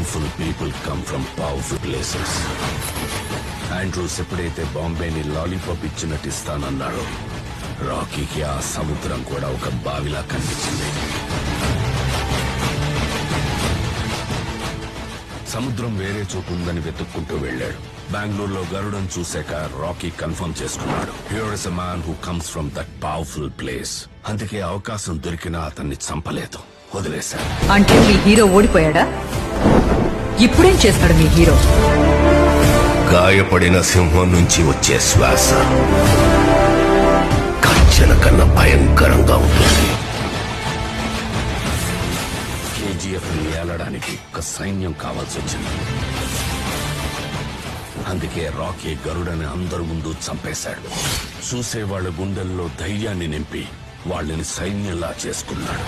Powerful people come from powerful places. Andrews ఎప్పుడైతే బాంబేని lollipop ఇచ్చినట్టు ఇస్తానన్నాడో, రాకీకి ఆ సముద్రం కూడా ఒక బావిలా కనిపించింది. సముద్రం వేరే చోటు ఉందని వెతుక్కుంటూ వెళ్ళాడు. బెంగళూరులో గరుడను చూశాక రాకీ కన్ఫర్మ్ చేసుకున్నాడు, here is a man who comes from that powerful place. అందుకే అవకాశం దొరికినా అతన్ని చంపలేదు, వదిలేశాడు. అంటే మీ హీరో ఓడిపోయాడా? ఇప్పుడేం చేస్తాడు మీ హీరో? గాయపడిన సింహం నుంచి వచ్చే శ్వాస గర్జన కన్నా భయంకరంగా ఉంటుంది. కేజీఎఫ్ ని ఏలడానికి ఒక సైన్యం కావాల్సి వచ్చింది. అందుకే రాకీ గరుడని అందరి ముందు చంపేశాడు. చూసేవాళ్ల గుండెల్లో ధైర్యాన్ని నింపి వాళ్ళని సైన్యంలా చేసుకున్నాడు.